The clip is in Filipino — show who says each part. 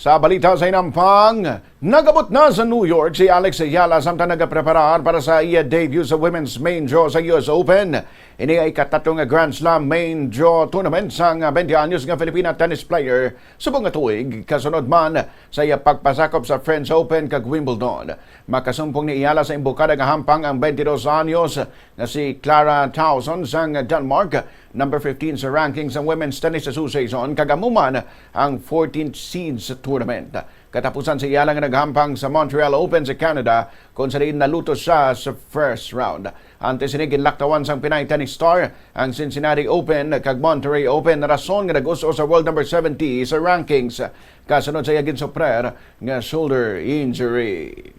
Speaker 1: Sa balita sa inampang, nag-abot na sa New York si Alex Eala samtang nagapreparar para sa iya debut sa women's main draw sa US Open. Ini ay katatong Grand Slam main draw tournament sang 20 anyos nga Filipina tennis player subong nga tuig kasunod man sa iya pagpasakop sa French Open kag Wimbledon. Makasumpong ni Eala sa imbukada nga hampang ang 22 anyos nga si Clara Towson sang Denmark, number 15 sa ranking sa Women's Tennis Association, kagamuman ang 14th seed sa tournament. Katapusan si Eala nga naghampang sa Montreal Open sa Canada kung saan naluto siya sa first round. Antes ini ginlaktawan sang Pinay tennis star ang Cincinnati Open kag Monterrey Open na rason nga nag-uso sa world number 70 sa rankings kasunod sa iya ginsoprer nga shoulder injury.